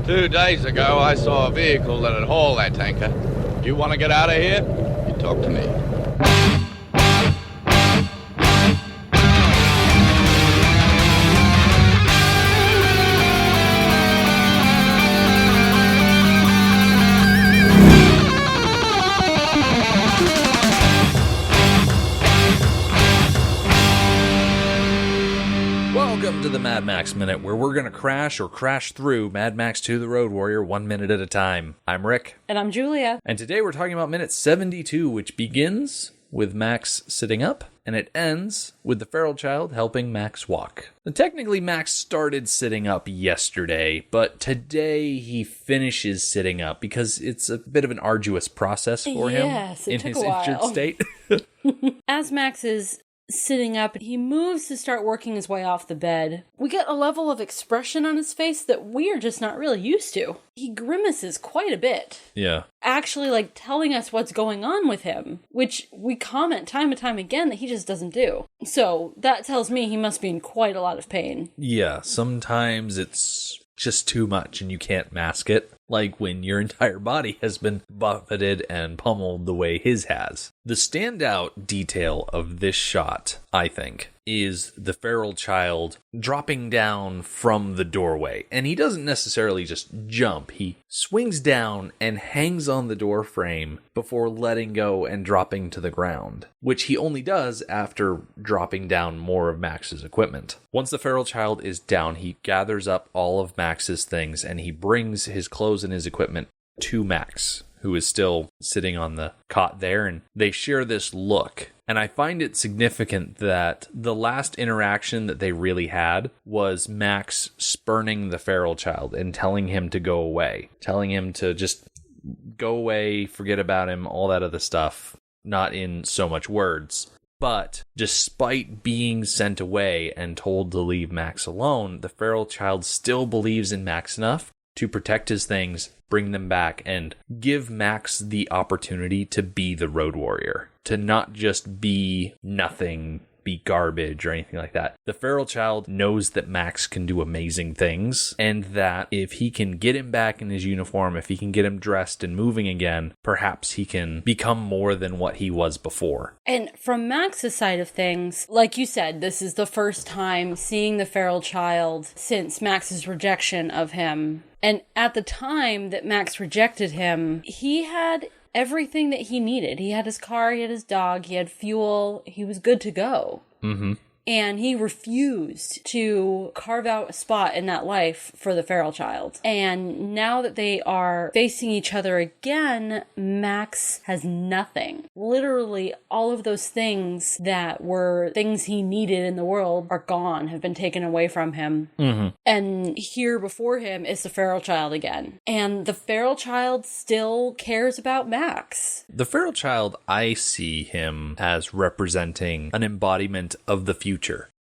2 days ago, I saw a vehicle that had hauled that tanker. You want to get out of here? You talk to me. Welcome to the Mad Max Minute, where we're going to crash or crash through Mad Max 2 The Road Warrior 1 minute at a time. I'm Rick. And I'm Julia. And today we're talking about minute 72, which begins with Max sitting up, and it ends with the feral child helping Max walk. And technically, Max started sitting up yesterday, but today he finishes sitting up because it's a bit of an arduous process for him in his injured state. As Max is sitting up, he moves to start working his way off the bed. We get a level of expression on his face that we're just not really used to. He grimaces quite a bit. Yeah. Actually, telling us what's going on with him, which we comment time and time again that he just doesn't do. So that tells me he must be in quite a lot of pain. Yeah, sometimes it's just too much and you can't mask it. Like when your entire body has been buffeted and pummeled the way his has. The standout detail of this shot, I think, is the feral child dropping down from the doorway. And he doesn't necessarily just jump. He swings down and hangs on the door frame before letting go and dropping to the ground, which he only does after dropping down more of Max's equipment. Once the feral child is down, he gathers up all of Max's things and he brings his clothes and his equipment to Max, who is still sitting on the cot there, and they share this look. And I find it significant that the last interaction that they really had was Max spurning the feral child and telling him to go away, telling him to just go away, forget about him, all that other stuff, not in so much words. But despite being sent away and told to leave Max alone, the feral child still believes in Max enough to protect his things, bring them back, and give Max the opportunity to be the road warrior. To not just be nothing, be garbage, or anything like that. The feral child knows that Max can do amazing things, and that if he can get him back in his uniform, if he can get him dressed and moving again, perhaps he can become more than what he was before. And from Max's side of things, like you said, this is the first time seeing the feral child since Max's rejection of him. And at the time that Max rejected him, he had everything that he needed. He had his car, he had his dog, he had fuel, he was good to go. Mm-hmm. And he refused to carve out a spot in that life for the feral child. And now that they are facing each other again, Max has nothing. Literally, all of those things that were things he needed in the world are gone, have been taken away from him. Mm-hmm. And here before him is the feral child again. And the feral child still cares about Max. The feral child, I see him as representing an embodiment of the future.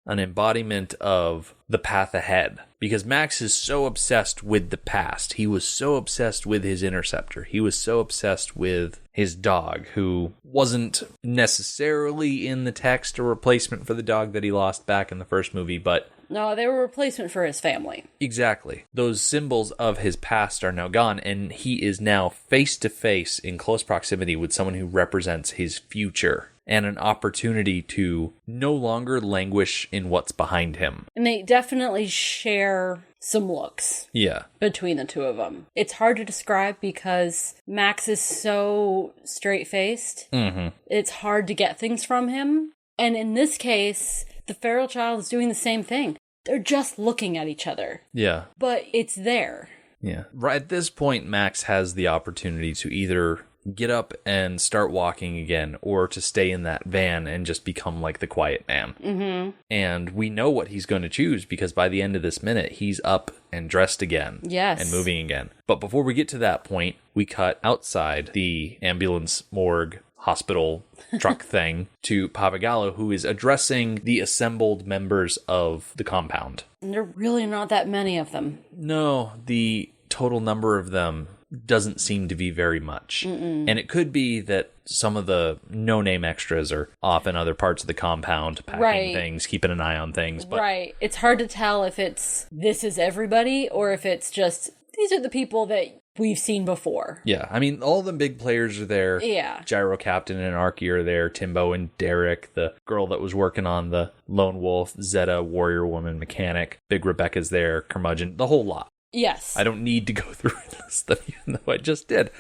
An embodiment of the path ahead. Because Max is so obsessed with the past. He was so obsessed with his interceptor. He was so obsessed with his dog, who wasn't necessarily in the text a replacement for the dog that he lost back in the first movie, but no, they were a replacement for his family. Exactly. Those symbols of his past are now gone, and he is now face to face in close proximity with someone who represents his future. And an opportunity to no longer languish in what's behind him. And they definitely share some looks. Yeah. Between the two of them. It's hard to describe because Max is so straight-faced. Mm-hmm. It's hard to get things from him. And in this case, the feral child is doing the same thing. They're just looking at each other. Yeah. But it's there. Yeah. Right at this point, Max has the opportunity to either get up and start walking again, or to stay in that van and just become like the quiet man. Mm-hmm. And we know what he's going to choose, because by the end of this minute, he's up and dressed again. Yes. And moving again. But before we get to that point, we cut outside the ambulance morgue hospital truck thing to Pappagallo, who is addressing the assembled members of the compound. And there are really not that many of them. No, the total number of them doesn't seem to be very much. Mm-mm. And it could be that some of the no-name extras are off in other parts of the compound, packing things, keeping an eye on things. But right. It's hard to tell if it's this is everybody or if it's just these are the people that we've seen before. Yeah, I mean, all the big players are there. Yeah. Gyro Captain and Arky are there. Timbo and Derek, the girl that was working on the Lone Wolf, Zeta, Warrior Woman, Mechanic, Big Rebecca's there, Curmudgeon, the whole lot. Yes. I don't need to go through this stuff, even though I just did.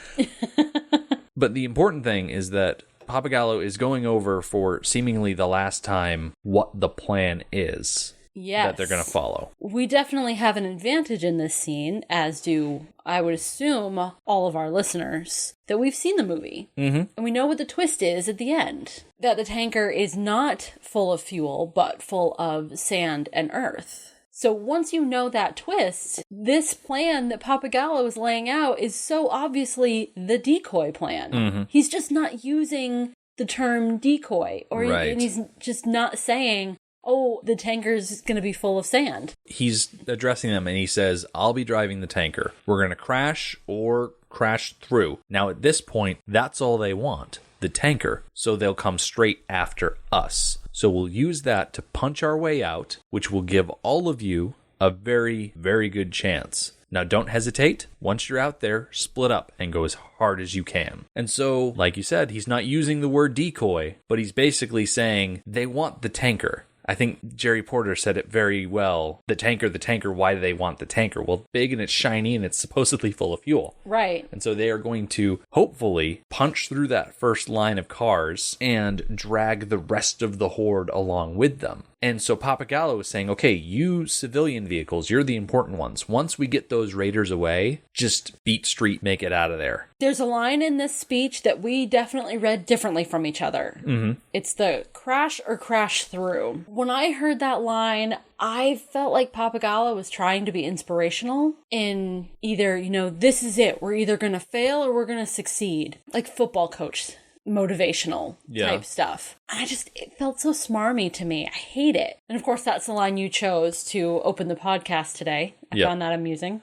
But the important thing is that Pappagallo is going over for seemingly the last time what the plan is. Yes. That they're going to follow. We definitely have an advantage in this scene, as do, I would assume, all of our listeners, that we've seen the movie. Mm-hmm. And we know what the twist is at the end. That the tanker is not full of fuel, but full of sand and earth. So once you know that twist, this plan that Pappagallo is laying out is so obviously the decoy plan. Mm-hmm. He's just not using the term decoy, or right. And he's just not saying, oh, the tanker's going to be full of sand. He's addressing them and he says, I'll be driving the tanker. We're going to crash or crash through. Now, at this point, that's all they want, the tanker. So they'll come straight after us. So we'll use that to punch our way out, which will give all of you a very, very good chance. Now, don't hesitate. Once you're out there, split up and go as hard as you can. And so, like you said, he's not using the word decoy, but he's basically saying they want the tanker. I think Jerry Porter said it very well. The tanker, why do they want the tanker? Well, it's big and it's shiny and it's supposedly full of fuel. Right. And so they are going to hopefully punch through that first line of cars and drag the rest of the horde along with them. And so Pappagallo is saying, okay, you civilian vehicles, you're the important ones. Once we get those raiders away, just beat street, make it out of there. There's a line in this speech that we definitely read differently from each other. Mm-hmm. It's the crash or crash through. When I heard that line, I felt like Pappagallo was trying to be inspirational in either, this is it. We're either going to fail or we're going to succeed. Like football coach motivational type stuff. It felt so smarmy to me. I hate it. And of course, that's the line you chose to open the podcast today. I found that amusing.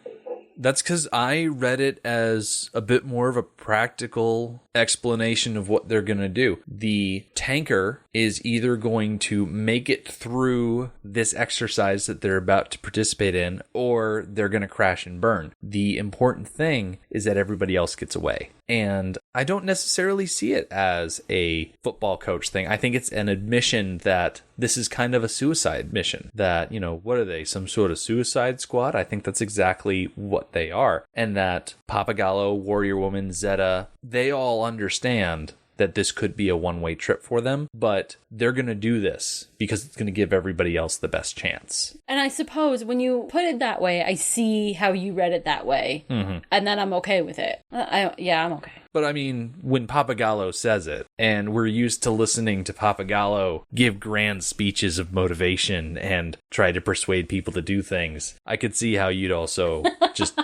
That's because I read it as a bit more of a practical explanation of what they're going to do. The tanker is either going to make it through this exercise that they're about to participate in, or they're going to crash and burn. The important thing is that everybody else gets away. And I don't necessarily see it as a football coach thing. I think it's an admission that this is kind of a suicide mission. That, what are they? Some sort of suicide squad? I think that's exactly what they are. And that Pappagallo, Warrior Woman, Zeta, they all understand that this could be a one-way trip for them, but they're going to do this because it's going to give everybody else the best chance. And I suppose when you put it that way, I see how you read it that way, and then I'm okay with it. I'm okay. But I mean, when Pappagallo says it, and we're used to listening to Pappagallo give grand speeches of motivation and try to persuade people to do things, I could see how you'd also just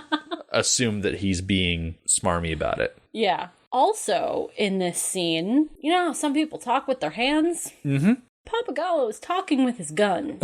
assume that he's being smarmy about it. Yeah. Also, in this scene, how some people talk with their hands? Mm-hmm. Pappagallo is talking with his gun.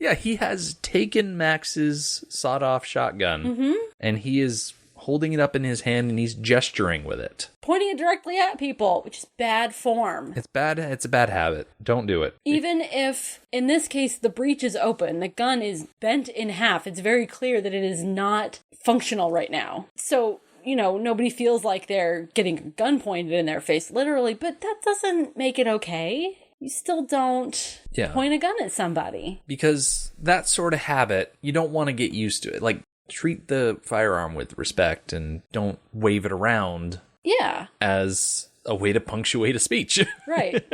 Yeah, he has taken Max's sawed-off shotgun, and he is holding it up in his hand, and he's gesturing with it. Pointing it directly at people, which is bad form. It's bad. It's a bad habit. Don't do it. Even if, in this case, the breech is open, the gun is bent in half, it's very clear that it is not functional right now. So, nobody feels like they're getting a gun pointed in their face, literally, but that doesn't make it okay. You still don't point a gun at somebody. Because that sort of habit, you don't want to get used to it. Like, treat the firearm with respect and don't wave it around as a way to punctuate a speech. Right.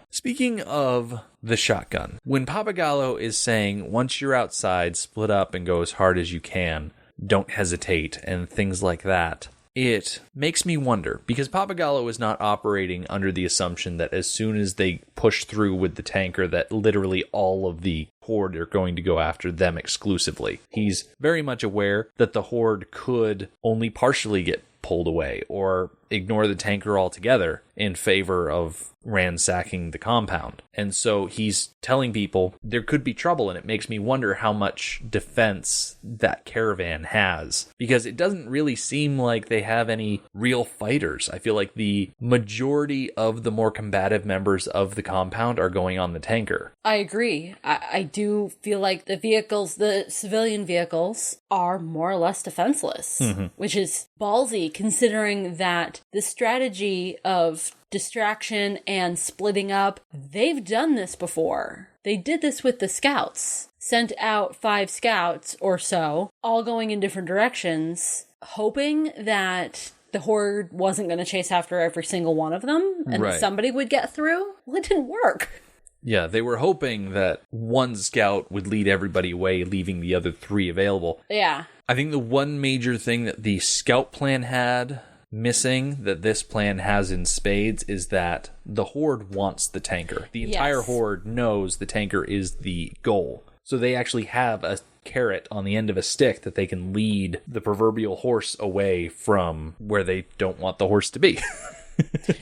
Speaking of the shotgun, when Pappagallo is saying, once you're outside, split up and go as hard as you can, don't hesitate, and things like that, it makes me wonder, because Pappagallo is not operating under the assumption that as soon as they push through with the tanker, that literally all of the horde are going to go after them exclusively. He's very much aware that the horde could only partially get pulled away, or ignore the tanker altogether in favor of ransacking the compound. And so he's telling people there could be trouble, and it makes me wonder how much defense that caravan has, because it doesn't really seem like they have any real fighters. I feel like the majority of the more combative members of the compound are going on the tanker. I agree. I do feel like the civilian vehicles are more or less defenseless, which is ballsy considering that the strategy of distraction and splitting up, they've done this before. They did this with the scouts. Sent out 5 scouts or so, all going in different directions, hoping that the horde wasn't going to chase after every single one of them and that somebody would get through. Well, it didn't work. Yeah, they were hoping that one scout would lead everybody away, leaving the other 3 available. Yeah. I think the one major thing that the scout plan had missing that this plan has in spades is that the horde wants the tanker. The entire horde knows the tanker is the goal. So they actually have a carrot on the end of a stick that they can lead the proverbial horse away from where they don't want the horse to be.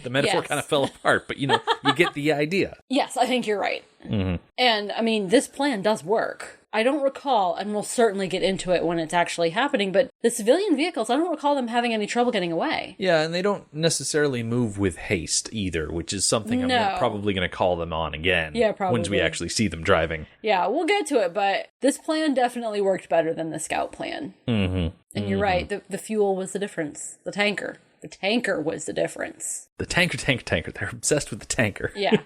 The metaphor kind of fell apart, but you get the idea. Yes, I think you're right. And I mean, this plan does work. I don't recall, and we'll certainly get into it when it's actually happening, but the civilian vehicles, I don't recall them having any trouble getting away. Yeah, and they don't necessarily move with haste either, which is something I'm probably going to call them on again. Yeah, probably. Once we actually see them driving. Yeah, we'll get to it, but this plan definitely worked better than the scout plan. And you're right, the fuel was the difference. The tanker was the difference. The tanker. They're obsessed with the tanker. Yeah.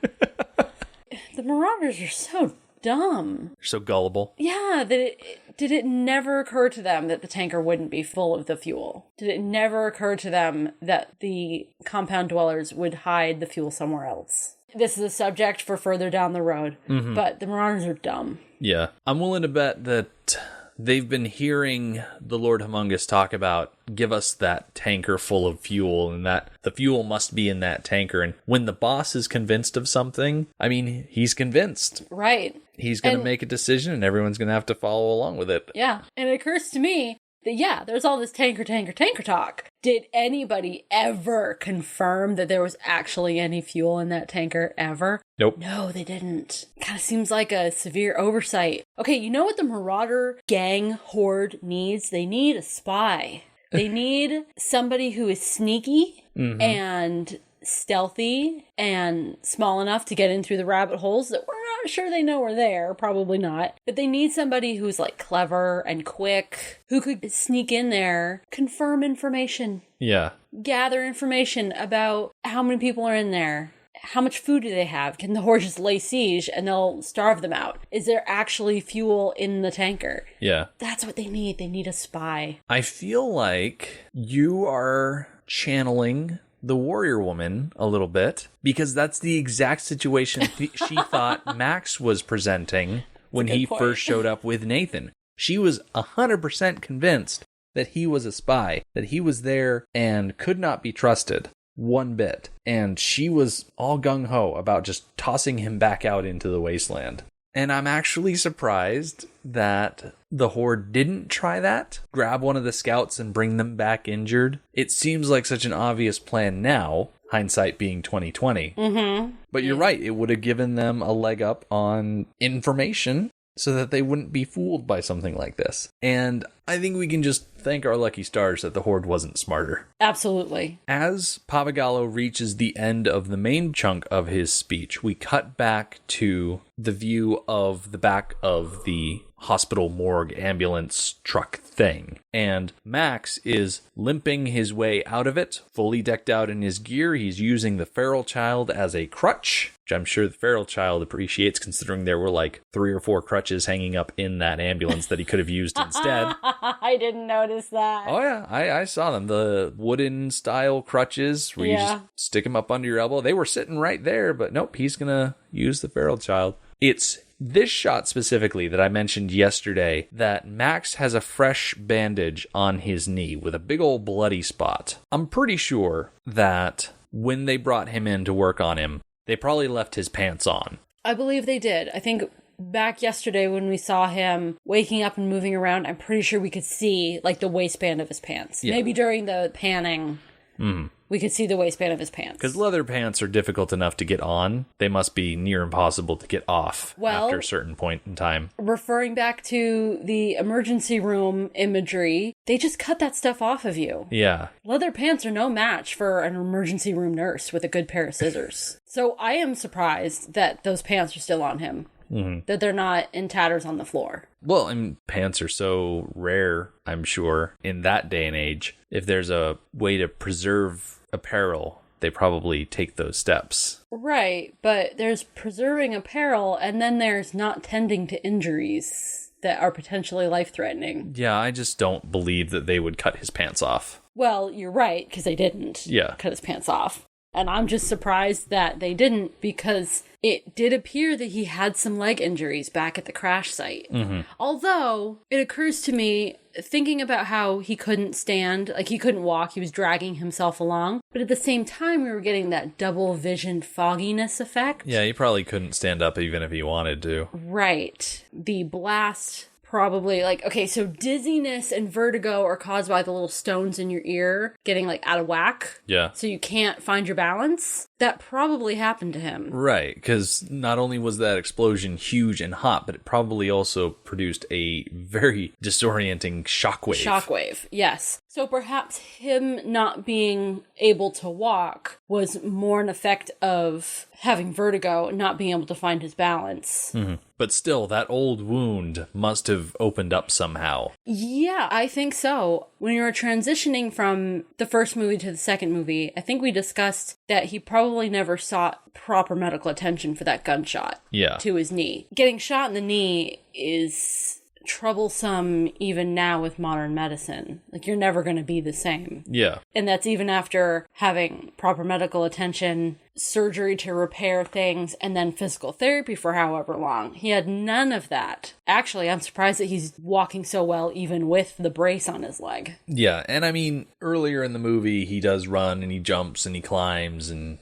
The Marauders are so dumb. They're so gullible. Yeah, did it never occur to them that the tanker wouldn't be full of the fuel? Did it never occur to them that the compound dwellers would hide the fuel somewhere else? This is a subject for further down the road, but the Marauders are dumb. Yeah. I'm willing to bet that they've been hearing the Lord Humongous talk about, give us that tanker full of fuel, and that the fuel must be in that tanker. And when the boss is convinced of something, I mean, he's convinced. Right. He's going to make a decision, and everyone's going to have to follow along with it. Yeah. And it occurs to me that, there's all this tanker talk. Did anybody ever confirm that there was actually any fuel in that tanker ever? Nope. No, they didn't. Kind of seems like a severe oversight. Okay, you know what the Marauder gang horde needs? They need a spy. They need somebody who is sneaky and stealthy and small enough to get in through the rabbit holes that we're not sure they know are there. Probably not. But they need somebody who's like clever and quick, who could sneak in there, confirm information. Yeah. Gather information about how many people are in there. How much food do they have? Can the horde just lay siege and they'll starve them out? Is there actually fuel in the tanker? Yeah. That's what they need. They need a spy. I feel like you are channeling the warrior woman a little bit, because that's the exact situation she thought Max was presenting when he first showed up with Nathan. She was 100% convinced that he was a spy, that he was there and could not be trusted one bit. And she was all gung-ho about just tossing him back out into the wasteland. And I'm actually surprised that the horde didn't try that. Grab one of the scouts and bring them back injured. It seems like such an obvious plan now, hindsight being 2020. But you're right, it would have given them a leg up on information so that they wouldn't be fooled by something like this. And I think we can just thank our lucky stars that the horde wasn't smarter. Absolutely. As Pappagallo reaches the end of the main chunk of his speech, we cut back to the view of the back of the hospital morgue ambulance truck thing. And Max is limping his way out of it, fully decked out in his gear. He's using the feral child as a crutch, which I'm sure the feral child appreciates, considering there were like 3 or 4 crutches hanging up in that ambulance that he could have used instead. I didn't notice that. Oh yeah, I saw them. The wooden style crutches where you just stick them up under your elbow. They were sitting right there, but nope, he's gonna use the feral child. It's this shot specifically that I mentioned yesterday that Max has a fresh bandage on his knee with a big old bloody spot. I'm pretty sure that when they brought him in to work on him, they probably left his pants on. I believe they did. I think back yesterday when we saw him waking up and moving around, I'm pretty sure we could see like the waistband of his pants. Yeah. Maybe during the panning, We could see the waistband of his pants. Because leather pants are difficult enough to get on. They must be near impossible to get off after a certain point in time. Referring back to the emergency room imagery, they just cut that stuff off of you. Yeah. Leather pants are no match for an emergency room nurse with a good pair of scissors. So I am surprised that those pants are still on him. That they're not in tatters on the floor. Well, and pants are so rare, I'm sure, in that day and age. If there's a way to preserve apparel, they probably take those steps. Right, but there's preserving apparel, and then there's not tending to injuries that are potentially life-threatening. Yeah, I just don't believe that they would cut his pants off. Well, you're right, because they didn't cut his pants off. And I'm just surprised that they didn't, because it did appear that he had some leg injuries back at the crash site. Although, it occurs to me, thinking about how he couldn't stand, like he couldn't walk, he was dragging himself along. But at the same time, we were getting that double vision fogginess effect. Yeah, he probably couldn't stand up even if he wanted to. Right. The blast... Probably okay, so dizziness and vertigo are caused by the little stones in your ear getting out of whack. Yeah. So you can't find your balance. That probably happened to him. Right, because not only was that explosion huge and hot, but it probably also produced a very disorienting shockwave. Shockwave, yes. So perhaps him not being able to walk was more an effect of having vertigo, not being able to find his balance. But still, that old wound must have opened up somehow. Yeah, I think so. When you were transitioning from the first movie to the second movie, I think we discussed that he probably never sought proper medical attention for that gunshot to his knee. Getting shot in the knee is troublesome even now with modern medicine. You're never going to be the same. Yeah. And that's even after having proper medical attention, surgery to repair things, and then physical therapy for however long. He had none of that. Actually, I'm surprised that he's walking so well even with the brace on his leg. Yeah, and I mean, earlier in the movie, he does run and he jumps and he climbs and,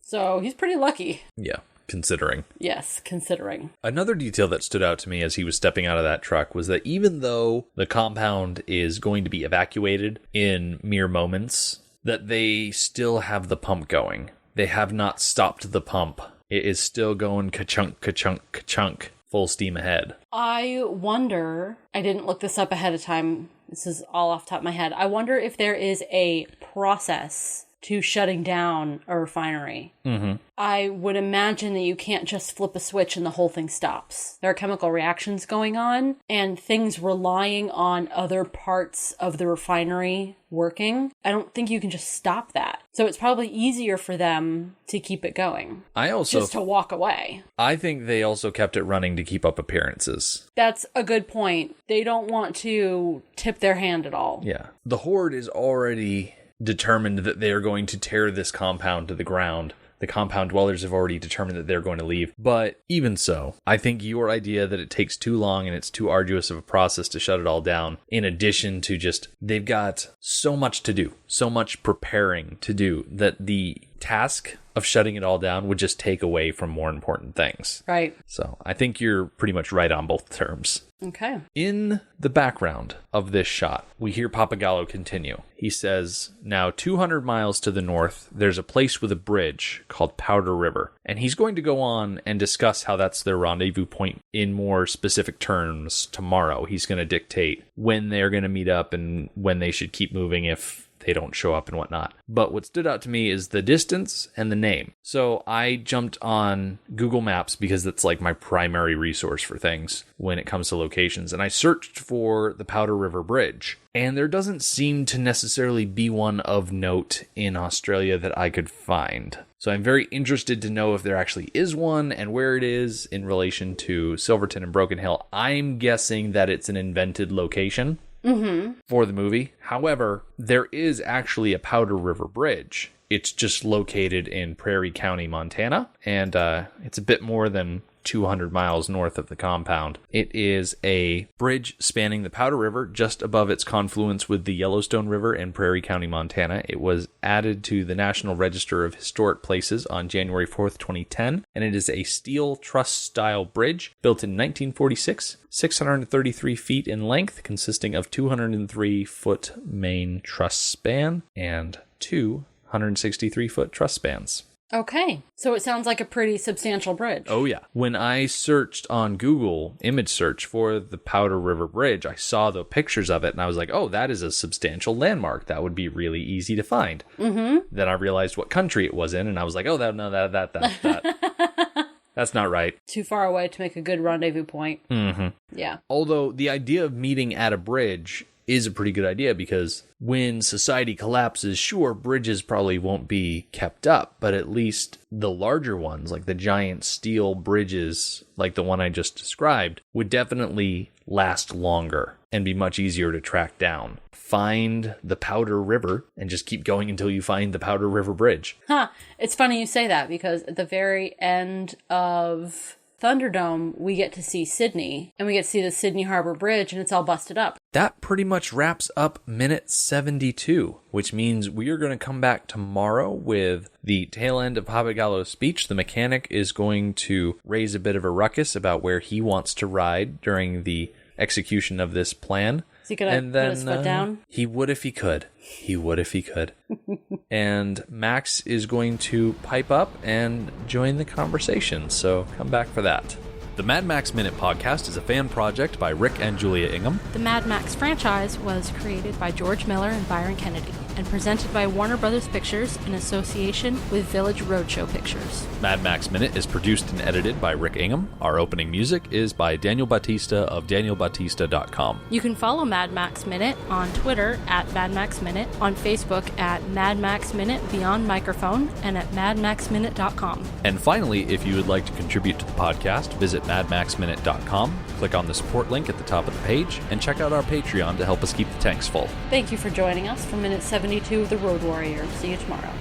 So he's pretty lucky. Yeah. Considering. Yes, considering. Another detail that stood out to me as he was stepping out of that truck was that even though the compound is going to be evacuated in mere moments, that they still have the pump going. They have not stopped the pump. It is still going ka-chunk, ka-chunk, ka-chunk, full steam ahead. I wonder, I didn't look this up ahead of time. This is all off the top of my head. I wonder if there is a process to shutting down a refinery. I would imagine that you can't just flip a switch and the whole thing stops. There are chemical reactions going on and things relying on other parts of the refinery working. I don't think you can just stop that. So it's probably easier for them to keep it going. Just to walk away. I think they also kept it running to keep up appearances. That's a good point. They don't want to tip their hand at all. Yeah. The Horde is already determined that they are going to tear this compound to the ground. The compound dwellers have already determined that they're going to leave. But even so, I think your idea that it takes too long and it's too arduous of a process to shut it all down, in addition to just, they've got so much to do, so much preparing to do, that the task of shutting it all down would just take away from more important things. Right. So I think you're pretty much right on both terms. Okay. In the background of this shot, we hear Pappagallo continue. He says, now 200 miles to the north, there's a place with a bridge called Powder River. And he's going to go on and discuss how that's their rendezvous point in more specific terms tomorrow. He's going to dictate when they're going to meet up and when they should keep moving if they don't show up and whatnot. But what stood out to me is the distance and the name. So I jumped on Google Maps because that's my primary resource for things when it comes to locations. And I searched for the Powder River Bridge. And there doesn't seem to necessarily be one of note in Australia that I could find. So I'm very interested to know if there actually is one and where it is in relation to Silverton and Broken Hill. I'm guessing that it's an invented location. For the movie. However, there is actually a Powder River Bridge. It's just located in Prairie County, Montana, and it's a bit more than 200 miles north of the compound. It is a bridge spanning the Powder River just above its confluence with the Yellowstone River in Prairie County, Montana. It was added to the National Register of Historic Places on January 4th, 2010, and it is a steel truss-style bridge built in 1946, 633 feet in length, consisting of 203-foot main truss span and 2 163-foot truss spans. Okay, so it sounds like a pretty substantial bridge. Oh, yeah. When I searched on Google image search for the Powder River Bridge, I saw the pictures of it, and I was like, oh, that is a substantial landmark. That would be really easy to find. Mm-hmm. Then I realized what country it was in, and I was like, oh, that. That's not right. Too far away to make a good rendezvous point. Mm-hmm. Yeah. Although the idea of meeting at a bridge is a pretty good idea, because when society collapses, sure, bridges probably won't be kept up, but at least the larger ones, like the giant steel bridges, like the one I just described, would definitely last longer and be much easier to track down. Find the Powder River and just keep going until you find the Powder River Bridge. It's funny you say that, because at the very end of Thunderdome, we get to see Sydney, and we get to see the Sydney Harbor Bridge, and it's all busted up. That pretty much wraps up minute 72, which means we are going to come back tomorrow with the tail end of Pappagallo's speech. The mechanic is going to raise a bit of a ruckus about where he wants to ride during the execution of this plan. Is he going to put his foot down? He would if he could. He would if he could. And Max is going to pipe up and join the conversation, so come back for that. The Mad Max Minute podcast is a fan project by Rick and Julia Ingham. The Mad Max franchise was created by George Miller and Byron Kennedy and presented by Warner Brothers Pictures in association with Village Roadshow Pictures. Mad Max Minute is produced and edited by Rick Ingham. Our opening music is by Daniel Bautista of danielbautista.com. You can follow Mad Max Minute on Twitter at Mad Max Minute, on Facebook at Mad Max Minute Beyond Microphone, and at madmaxminute.com. And finally, if you would like to contribute to the podcast, visit madmaxminute.com, click on the support link at the top of the page, and check out our Patreon to help us keep the tanks full. Thank you for joining us for Minute 72 of The Road Warrior. See you tomorrow.